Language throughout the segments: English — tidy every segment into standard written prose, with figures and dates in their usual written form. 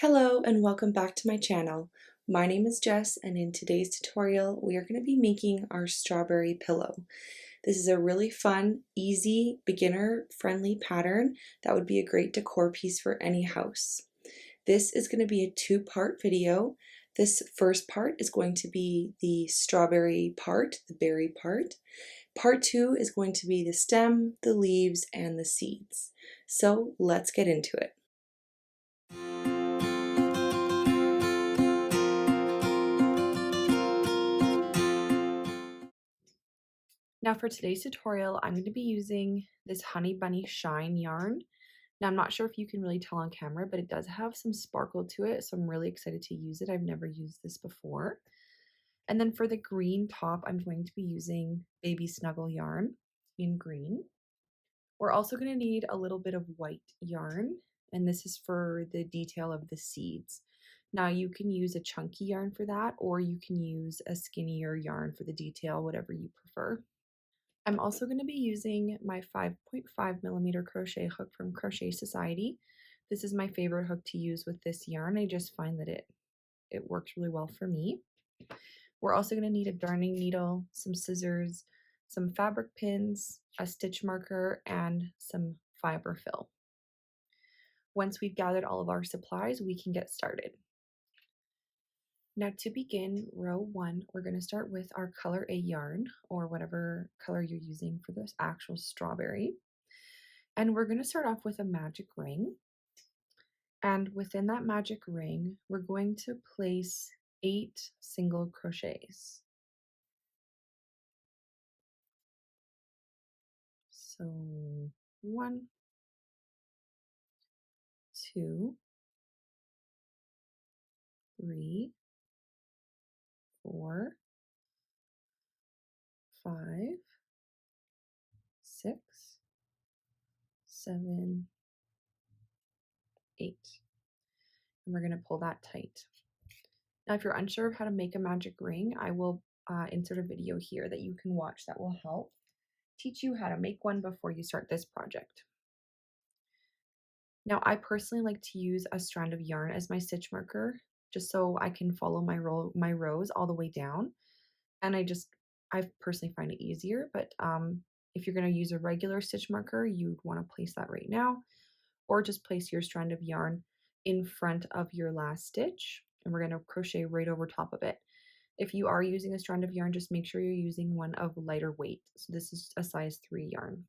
Hello and welcome back to my channel. My name is Jess and in today's tutorial we are going to be making our strawberry pillow. This is a really fun, easy, beginner-friendly pattern that would be a great decor piece for any house. This is going to be a two-part video. This first part is going to be the strawberry part, the berry part. Part 2 is going to be the stem, the leaves, and the seeds. So let's get into it. Now for today's tutorial, I'm going to be using this Honey Bunny Shine yarn. Now I'm not sure if you can really tell on camera, but it does have some sparkle to it, so I'm really excited to use it. I've never used this before. And then for the green top, I'm going to be using Baby Snuggle yarn in green. We're also going to need a little bit of white yarn, and this is for the detail of the seeds. Now you can use a chunky yarn for that, or you can use a skinnier yarn for the detail, whatever you prefer. I'm also going to be using my 5.5mm crochet hook from Crochet Society. This is my favorite hook to use with this yarn. I just find that it works really well for me. We're also going to need a darning needle, some scissors, some fabric pins, a stitch marker, and some fiber fill. Once we've gathered all of our supplies, we can get started. Now to begin row 1, we're going to start with our color A yarn, or whatever color you're using for this actual strawberry. And we're going to start off with a magic ring. And within that magic ring, we're going to place 8 single crochets. So 1, 2, 3, 4, 5, 6, 7, 8. And we're going to pull that tight. Now, if you're unsure of how to make a magic ring, I will insert a video here that you can watch that will help teach you how to make one before you start this project. Now, I personally like to use a strand of yarn as my stitch marker, just so I can follow my rows all the way down. And I personally find it easier, but if you're going to use a regular stitch marker, you'd want to place that right now, or just place your strand of yarn in front of your last stitch, and we're going to crochet right over top of it. If you are using a strand of yarn, just make sure you're using one of lighter weight. So this is a size 3 yarn.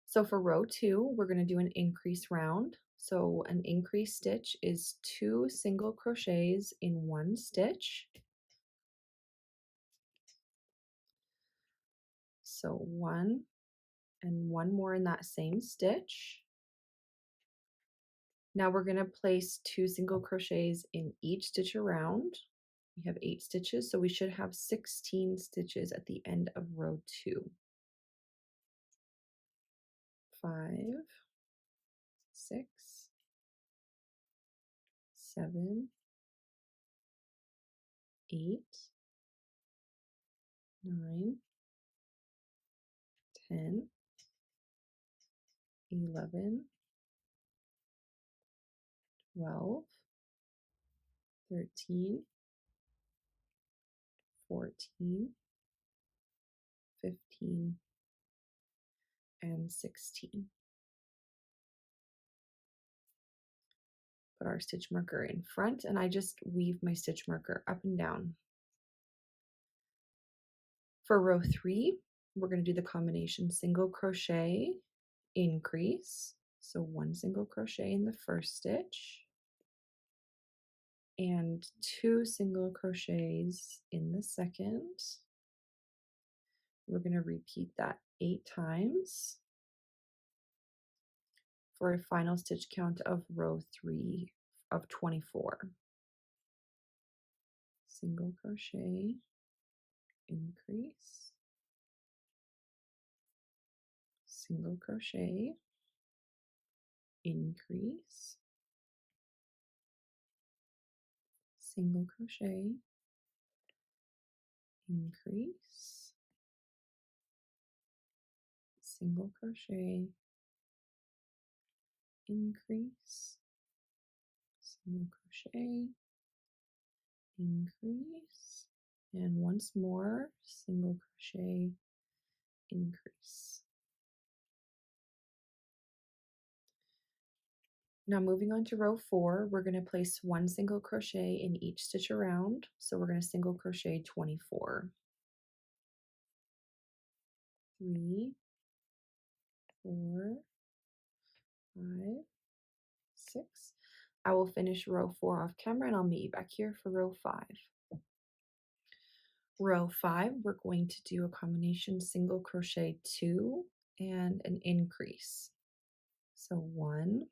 So for row 2, we're going to do an increase round. So an increase stitch is 2 single crochets in 1 stitch. So 1 and 1 more in that same stitch. Now we're going to place 2 single crochets in each stitch around. We have 8 stitches, so we should have 16 stitches at the end of row 2. 5, 6, 7, 8, 9, 10, 11, 12, 13, 14, 15, and 16. Put our stitch marker in front, and I just weave my stitch marker up and down. For row 3, we're going to do the combination single crochet, increase. So 1 single crochet in the first stitch, and 2 single crochets in the second. We're going to repeat that 8 times for a final stitch count of row 3 of 24. Single crochet, increase, single crochet, increase, single crochet, increase, single crochet, increase, single crochet, increase, and once more, single crochet, increase. Now moving on to row 4, we're going to place 1 single crochet in each stitch around. So we're going to single crochet 24. 3, 4, 5, 6. I will finish row 4 off camera and I'll meet you back here for row 5. Row 5, we're going to do a combination single crochet 2 and an increase. So 1,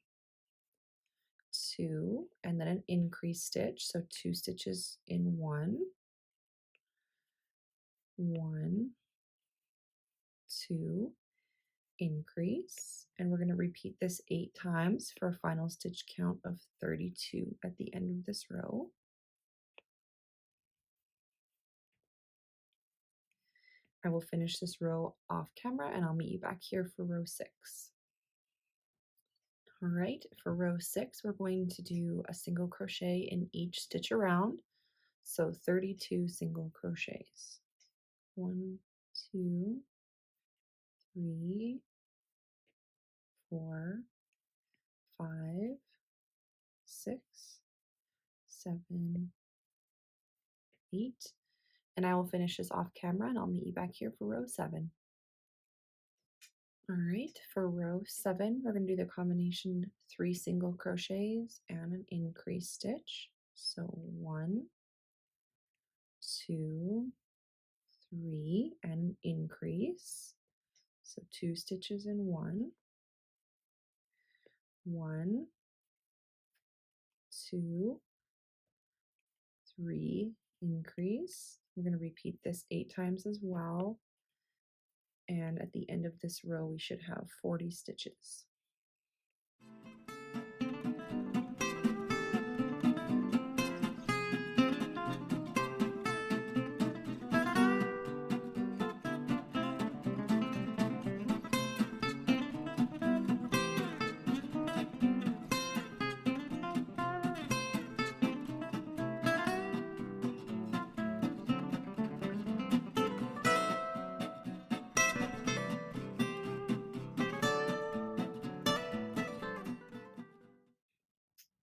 2, and then an increase stitch. So 2 stitches in 1, 1, 2, increase, and we're going to repeat this 8 times for a final stitch count of 32 at the end of this row. I will finish this row off camera and I'll meet you back here for row 6. All right, for row 6, we're going to do a single crochet in each stitch around, so 32 single crochets. 1, 2, 3, 4, 5, 6, 7, 8, and I will finish this off camera and I'll meet you back here for row 7. All right, for row 7, we're going to do the combination 3 single crochets and an increase stitch. So 1, 2, 3, and increase. So 2 stitches in 1, 1, 2, 3, increase. We're going to repeat this 8 times as well. And at the end of this row, we should have 40 stitches.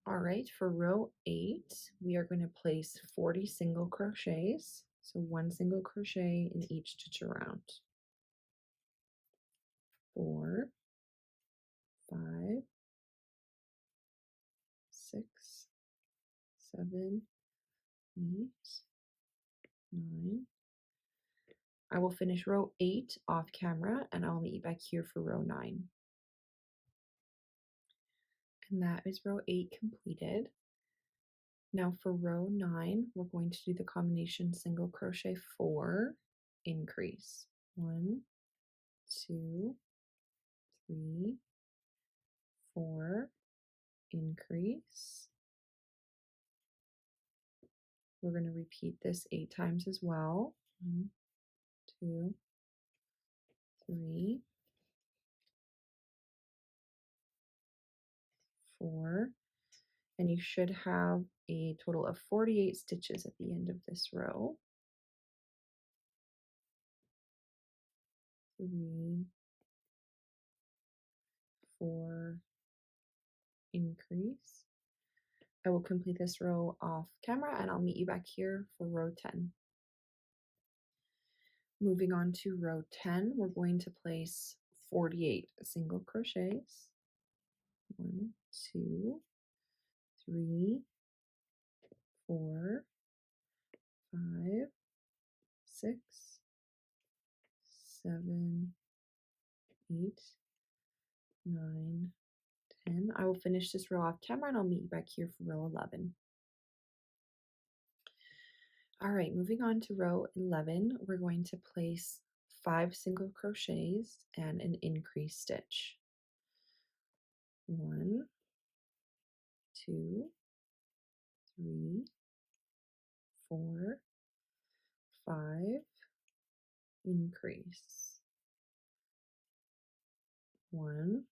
All right, for row 8, we are going to place 40 single crochets. So 1 single crochet in each stitch around. 4, 5, 6, 7, 8, 9. I will finish row 8 off camera and I'll meet you back here for row 9. And that is row 8 completed. Now for row 9, we're going to do the combination single crochet 4, increase. 1, 2, 3, 4, increase. We're going to repeat this 8 times as well. 1, 2, 3, 4, and you should have a total of 48 stitches at the end of this row. 3, 4, increase. I will complete this row off camera and I'll meet you back here for row 10. Moving on to row 10, we're going to place 48 single crochets. 1, 2, 3, 4, 5, 6, 7, 8, 9, 10. I will finish this row off camera and I'll meet you back here for row 11. All right, moving on to row 11, we're going to place 5 single crochets and an increase stitch. 1, 2, 3, 4, 5, increase. 1,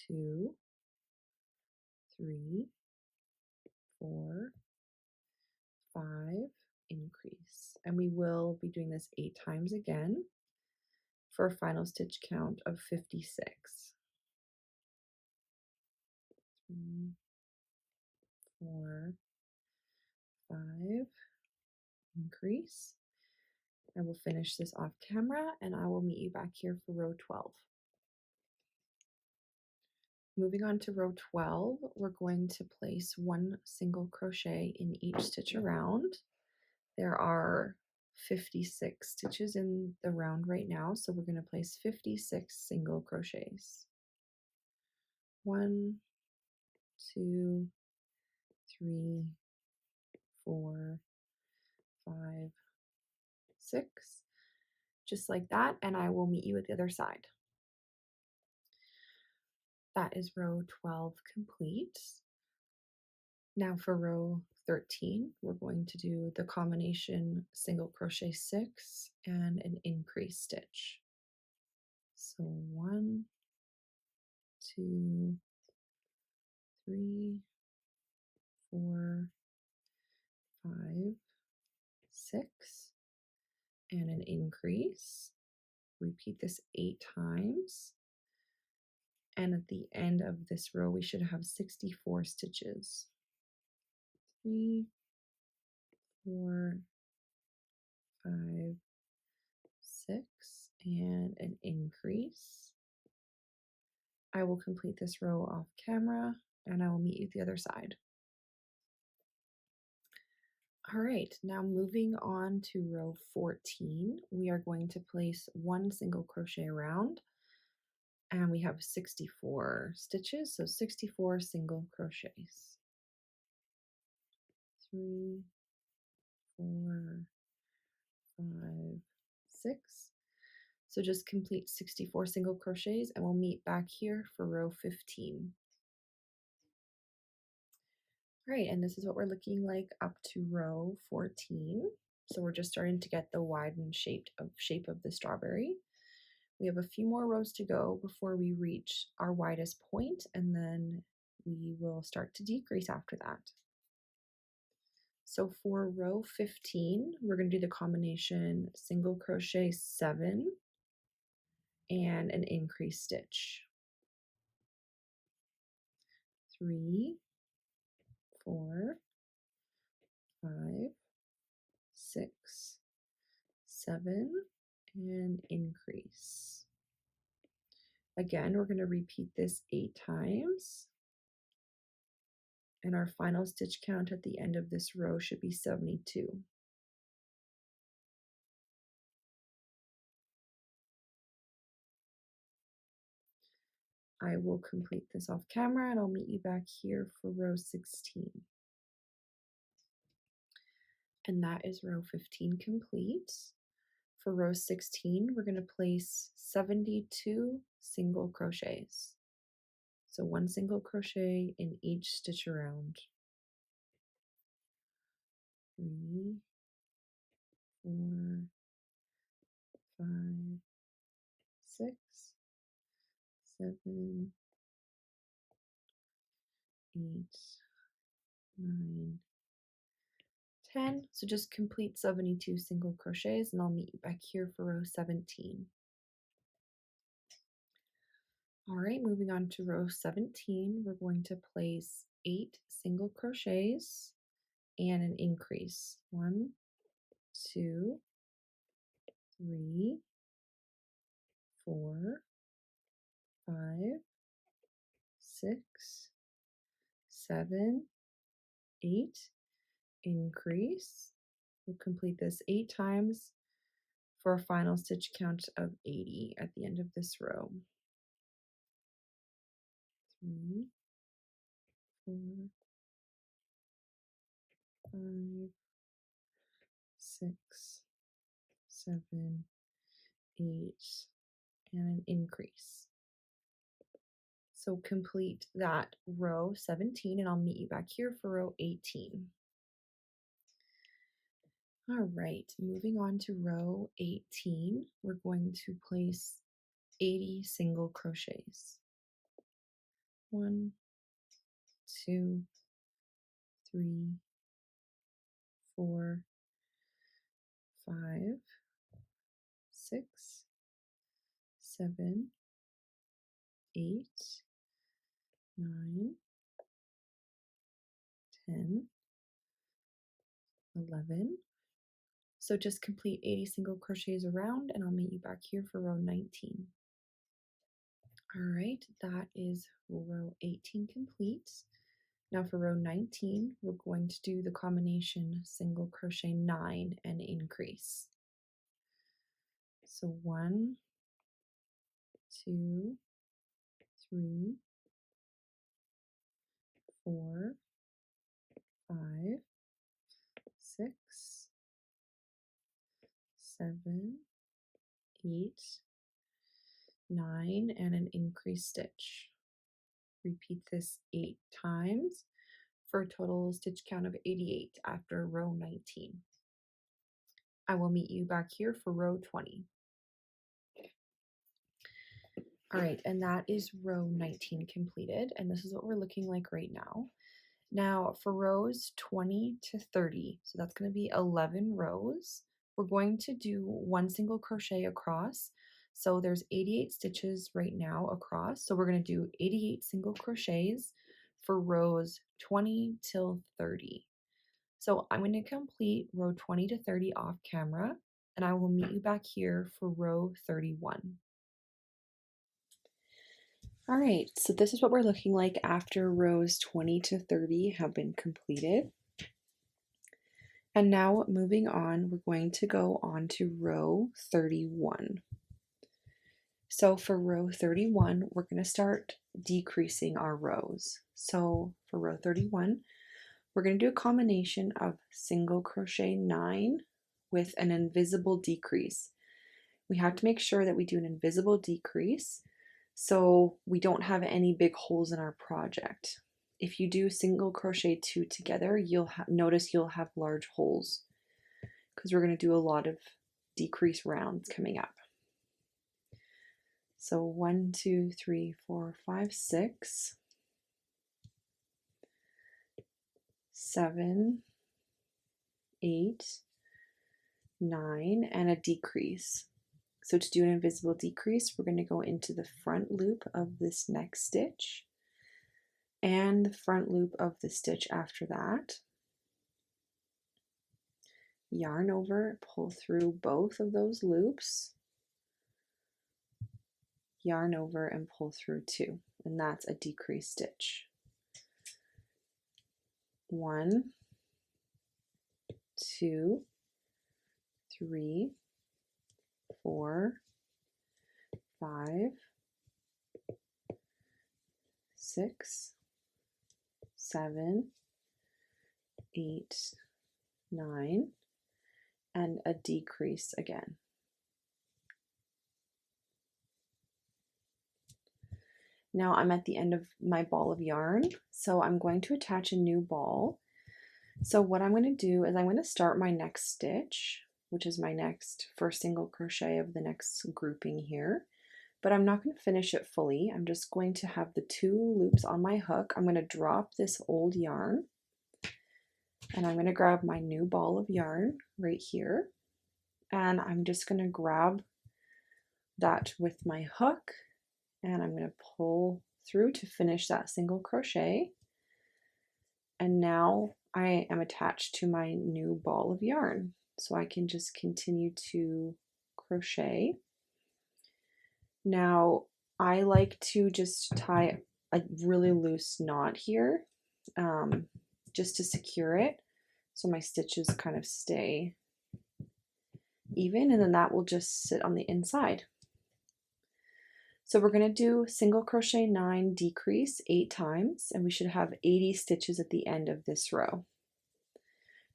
2, 3, 4, 5, increase. And we will be doing this 8 times again for a final stitch count of 56. 3, 4, 5, increase. I will finish this off camera and I will meet you back here for row 12. Moving on to row 12, we're going to place 1 single crochet in each stitch around. There are 56 stitches in the round right now, so we're going to place 56 single crochets. 1, 2, 3, 4, 5, 6, just like that, and I will meet you at the other side. That is row 12 complete. Now for row 13, we're going to do the combination single crochet 6 and an increase stitch. So 1, 2, 3, 4, 5, 6, and an increase. Repeat this 8 times. And at the end of this row, we should have 64 stitches. 3, 4, 5, 6, and an increase. I will complete this row off camera and I will meet you at the other side. All right, now moving on to row 14, we are going to place 1 single crochet around and we have 64 stitches, so 64 single crochets. 3, 4, 5, 6. So just complete 64 single crochets and we'll meet back here for row 15. All right, and this is what we're looking like up to row 14. So we're just starting to get the widened shape of the strawberry. We have a few more rows to go before we reach our widest point, and then we will start to decrease after that. So for row 15, we're going to do the combination single crochet 7 and an increase stitch. 3, 4, 5, 6, 7, and increase. Again, we're going to repeat this 8 times. And our final stitch count at the end of this row should be 72. I will complete this off camera and I'll meet you back here for row 16. And that is row 15 complete. For row 16, we're going to place 72 single crochets. So 1 single crochet in each stitch around. 3, 4, 5, 6, 7, 8, 9, 10. So just complete 72 single crochets and I'll meet you back here for row 17. All right, moving on to row 17, we're going to place 8 single crochets and an increase. 1, 2, 3, 4, 5, 6, 7, 8, increase. We'll complete this 8 times for a final stitch count of 80 at the end of this row. 3, 4, 5, 6, 7, 8, and an increase. So complete that row 17 and I'll meet you back here for row 18. All right, moving on to row 18, we're going to place 80 single crochets. 1, 2, 3, 4, 5, 6, 7, 8, 9, 10, 11. So just complete 80 single crochets around and I'll meet you back here for row 19. All right, that is row 18 complete. Now for row 19, we're going to do the combination single crochet 9 and increase. So 1, 2, 3, 4, 5, 6, 7, 8, 9, and an increase stitch. Repeat this 8 times for a total stitch count of 88 after row 19. I will meet you back here for row 20. All right, and that is row 19 completed, and this is what we're looking like right now. Now for rows 20 to 30, so that's going to be 11 rows, we're going to do 1 single crochet across. So there's 88 stitches right now across, so we're going to do 88 single crochets for rows 20 till 30. So I'm going to complete row 20 to 30 off camera, and I will meet you back here for row 31. All right, so this is what we're looking like after rows 20 to 30 have been completed. And now moving on, we're going to go on to row 31. So for row 31, we're going to start decreasing our rows. So for row 31, we're going to do a combination of single crochet 9 with an invisible decrease. We have to make sure that we do an invisible decrease so we don't have any big holes in our project. If you do single crochet 2 together, you'll notice you'll have large holes because we're going to do a lot of decrease rounds coming up. So 1, 2, 3, 4, 5, 6, 7, 8, 9, and a decrease. So to do an invisible decrease, we're going to go into the front loop of this next stitch and the front loop of the stitch after that. Yarn over, pull through both of those loops, yarn over and pull through 2, and that's a decrease stitch. 1, 2, 3, 4, 5, 6, 7, 8, 9, and a decrease again. Now I'm at the end of my ball of yarn, so I'm going to attach a new ball. So what I'm going to do is I'm going to start my next stitch, which is my next first single crochet of the next grouping here, but I'm not going to finish it fully. I'm just going to have the 2 loops on my hook. I'm going to drop this old yarn and I'm going to grab my new ball of yarn right here, and I'm just going to grab that with my hook and I'm going to pull through to finish that single crochet. And now I am attached to my new ball of yarn, so I can just continue to crochet. Now I like to just tie a really loose knot here, just to secure it so my stitches kind of stay even, and then that will just sit on the inside. So we're going to do single crochet 9, decrease 8 times, and we should have 80 stitches at the end of this row.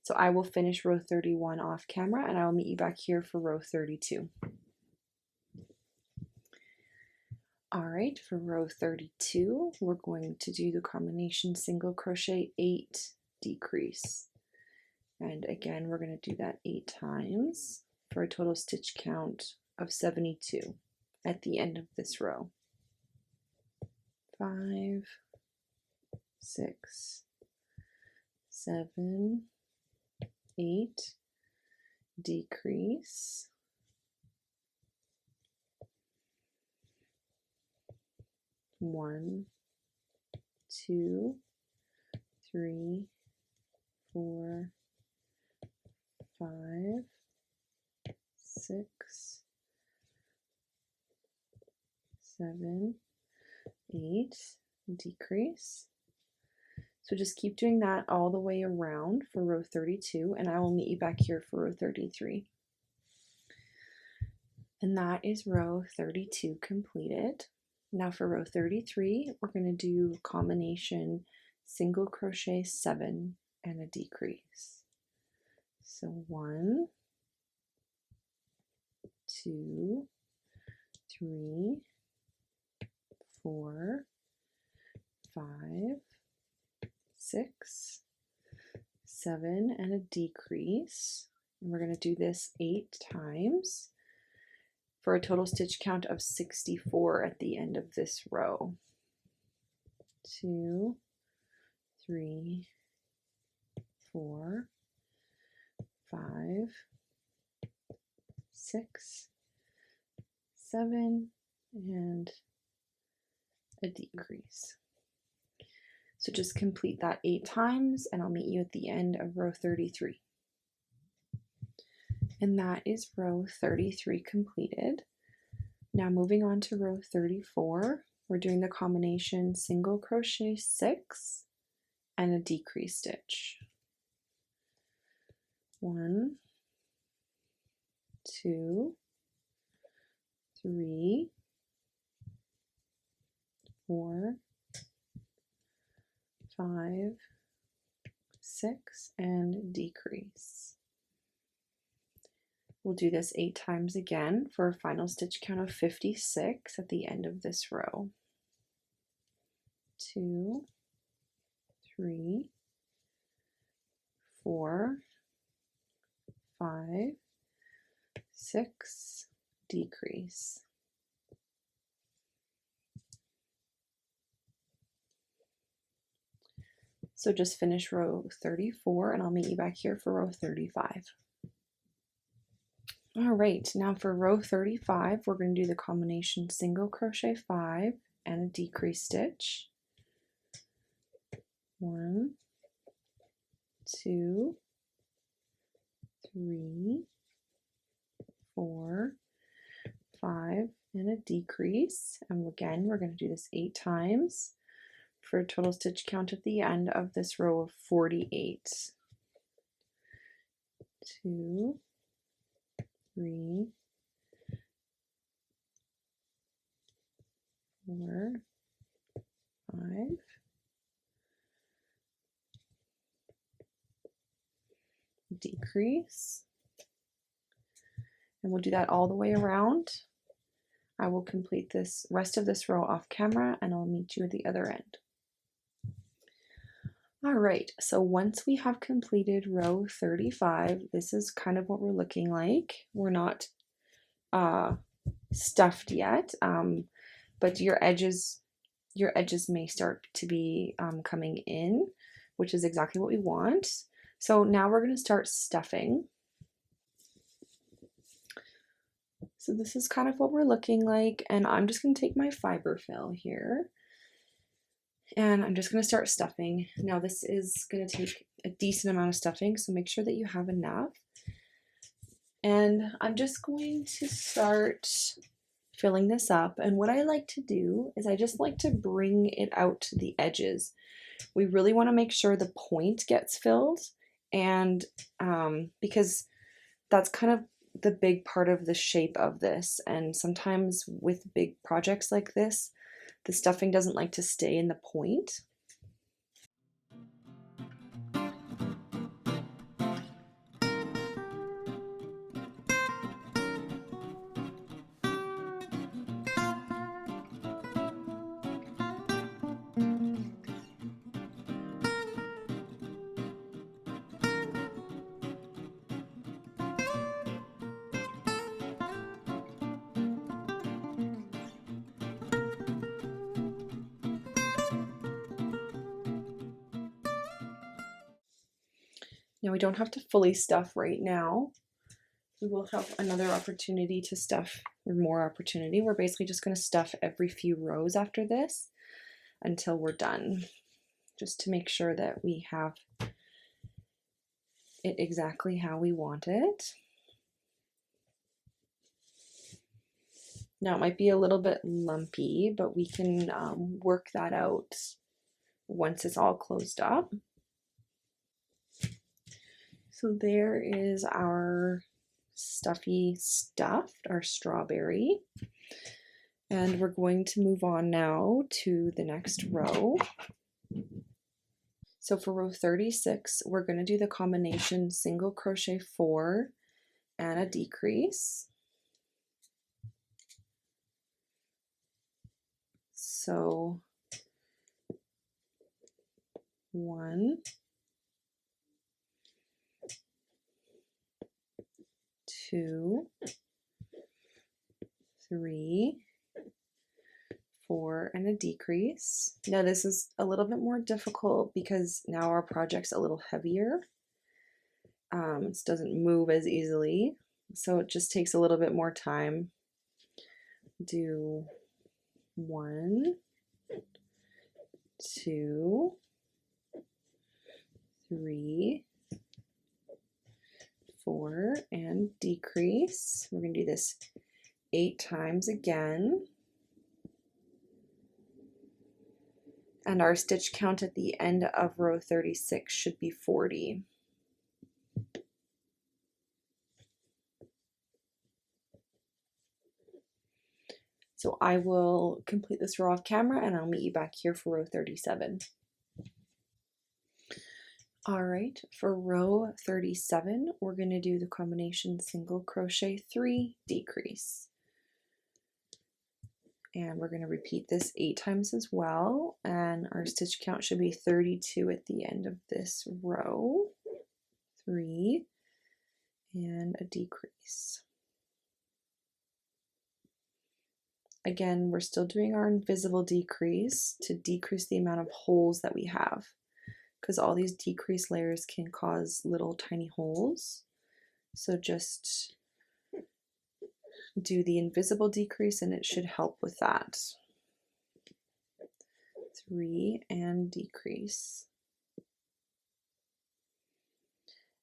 So I will finish row 31 off camera and I will meet you back here for row 32. All right, for row 32, we're going to do the combination single crochet 8, decrease. And again, we're going to do that 8 times for a total stitch count of 72. at the end of this row. 5, 6, 7, 8, decrease, 1, 2, 3, 4, 5, 6, 7, 8, decrease. So just keep doing that all the way around for row 32, and I will meet you back here for row 33. And that is row 32 completed. Now for row 33, we're going to do combination single crochet 7 and a decrease. So 1, 2, 3, 4, 5, 6, 7, and a decrease. And we're going to do this 8 times for a total stitch count of 64 at the end of this row. 2, 3, 4, 5, 6, 7, and a decrease. So just complete that 8 times, and I'll meet you at the end of row 33. And that is row 33 completed. Now moving on to row 34, we're doing the combination single crochet 6 and a decrease stitch. 1, 2, 3, 4, 5, 6, and decrease. We'll do this 8 times again for a final stitch count of 56 at the end of this row. 2, 3, 4, 5, 6, decrease. So just finish row 34, and I'll meet you back here for row 35. All right, now for row 35, we're going to do the combination single crochet 5 and a decrease stitch. 1, 2, 3, 4, 5, and a decrease. And again, we're going to do this 8 times for a total stitch count at the end of this row of 48. 2, 3, 4, 5, decrease, and we'll do that all the way around. I will complete this rest of this row off camera, and I'll meet you at the other end. All right, so once we have completed row 35, this is kind of what we're looking like. We're not stuffed yet, but your edges may start to be coming in, which is exactly what we want. So now we're going to start stuffing. So this is kind of what we're looking like, and I'm just going to take my fiber fill here, and I'm just going to start stuffing. Now this is going to take a decent amount of stuffing, so make sure that you have enough. And I'm just going to start filling this up, and what I like to do is I just like to bring it out to the edges. We really want to make sure the point gets filled, and because that's kind of the big part of the shape of this, and sometimes with big projects like this, the stuffing doesn't like to stay in the point. Now we don't have to fully stuff right now. We will have another opportunity to stuff, or more opportunity. We're basically just going to stuff every few rows after this until we're done, just to make sure that we have it exactly how we want it. Now it might be a little bit lumpy, but we can work that out once it's all closed up. So there is our stuffy stuffed, our strawberry. And we're going to move on now to the next row. So for row 36, we're going to do the combination single crochet 4 and a decrease. So 1, 2, 3, 4, and a decrease. Now this is a little bit more difficult because now our project's a little heavier. It doesn't move as easily, so it just takes a little bit more time. Do 1, 2, 3, 4, and decrease. We're going to do this 8 times again. And our stitch count at the end of row 36 should be 40. So I will complete this row off camera and I'll meet you back here for row 37. All right, for row 37, we're going to do the combination single crochet 3, decrease. And we're going to repeat this 8 times as well, and our stitch count should be 32 at the end of this row. 3 and a decrease. Again, we're still doing our invisible decrease to decrease the amount of holes that we have, because all these decrease layers can cause little tiny holes. So just do the invisible decrease and it should help with that. 3 and decrease.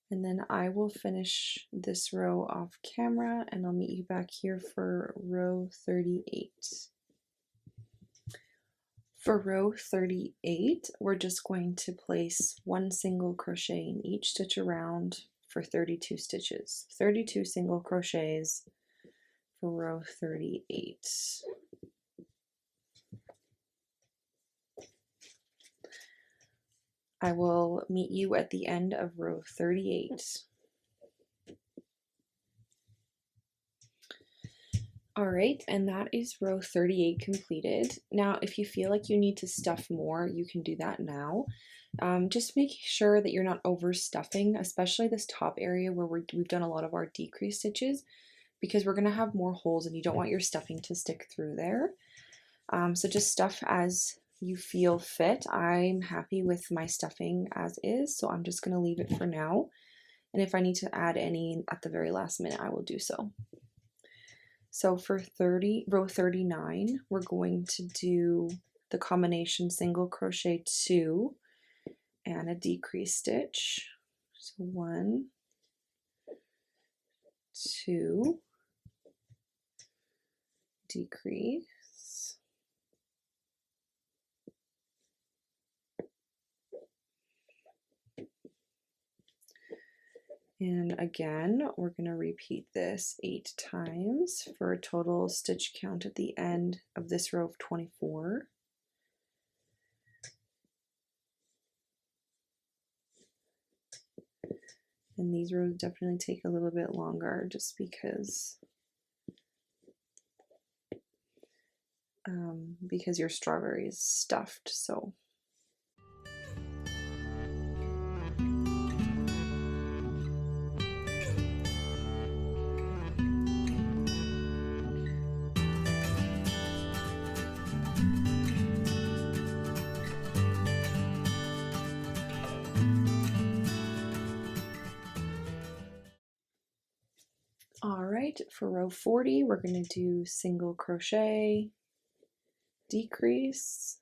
And then I will finish this row off camera and I'll meet you back here for row 38. For row 38, we're just going to place 1 single crochet in each stitch around for 32 stitches. 32 single crochets for row 38. I will meet you at the end of row 38. All right, and that is row 38 completed. Now, if you feel like you need to stuff more, you can do that now. Just making sure that you're not overstuffing, especially this top area where we've done a lot of our decrease stitches, because we're going to have more holes and you don't want your stuffing to stick through there. So just stuff as you feel fit. I'm happy with my stuffing as is, so I'm just going to leave it for now. And if I need to add any at the very last minute, I will do so. So for row 39, we're going to do the combination single crochet 2 and a decrease stitch. So 1, 2, decrease. And again, we're going to repeat this 8 times for a total stitch count at the end of this row of 24. And these rows definitely take a little bit longer just because your strawberry is stuffed, so. right, for row 40, we're going to do single crochet, decrease.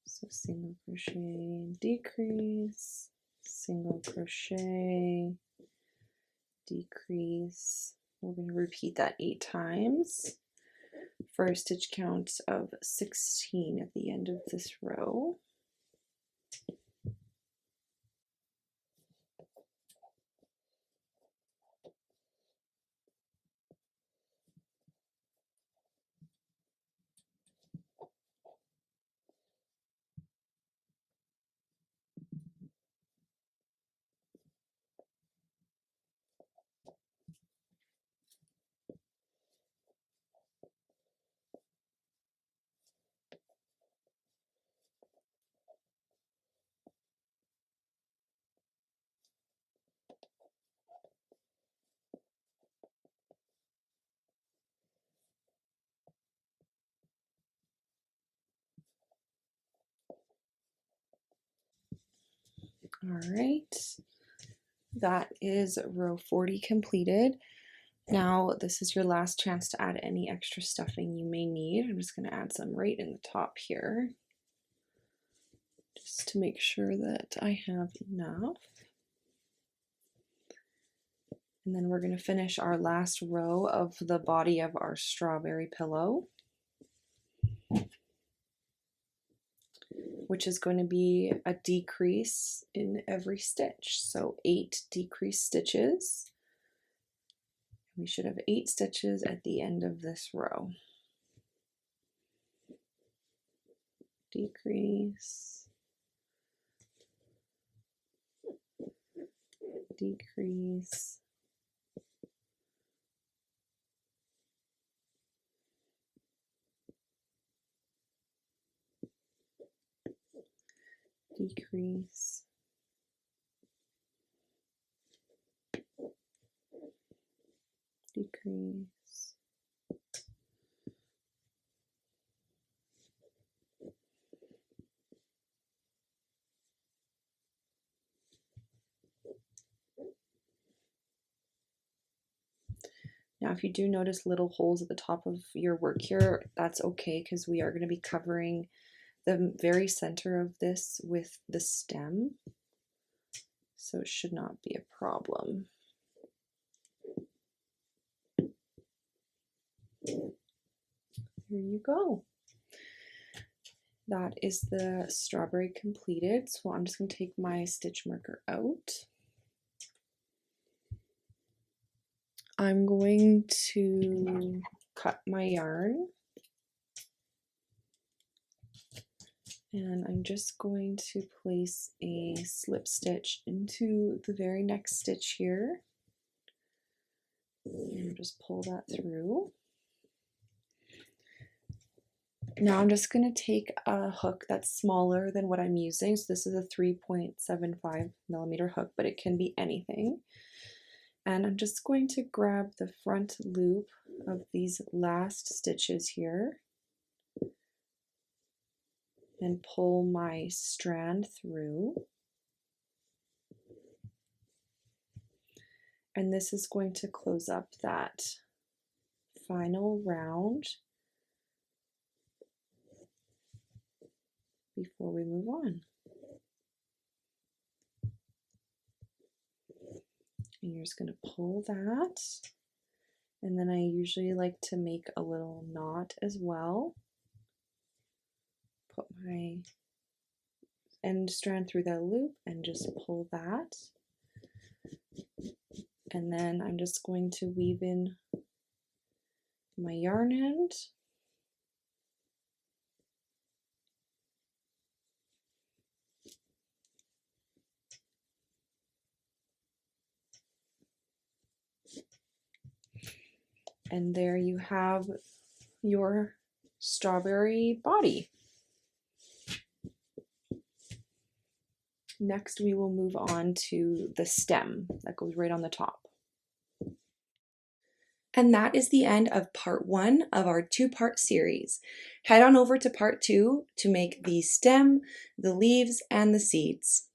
So single crochet, decrease, single crochet, decrease. We're going to repeat that 8 times for a stitch count of 16 at the end of this row. All right, that is row 40 completed. Now this is your last chance to add any extra stuffing you may need. I'm just going to add some right in the top here, just to make sure that I have enough. And then we're going to finish our last row of the body of our strawberry pillow, which is going to be a decrease in every stitch. So 8 decrease stitches. We should have 8 stitches at the end of this row. Decrease, decrease, decrease, decrease, Now, if you do notice little holes at the top of your work here, that's okay, because we are going to be covering the very center of this with the stem, so it should not be a problem. Here you go. That is the strawberry completed, so I'm just going to take my stitch marker out. I'm going to cut my yarn, and I'm just going to place a slip stitch into the very next stitch here, and just pull that through. Now I'm just going to take a hook that's smaller than what I'm using. So this is a 3.75 millimeter hook, but it can be anything. And I'm just going to grab the front loop of these last stitches here and pull my strand through. And this is going to close up that final round before we move on. And you're just going to pull that, and then I usually like to make a little knot as well. Put my end strand through that loop and just pull that, and then I'm just going to weave in my yarn end. And there you have your strawberry body. Next, we will move on to the stem that goes right on the top. And that is the end of part 1 of our 2-part series. Head on over to part 2 to make the stem, the leaves, and the seeds.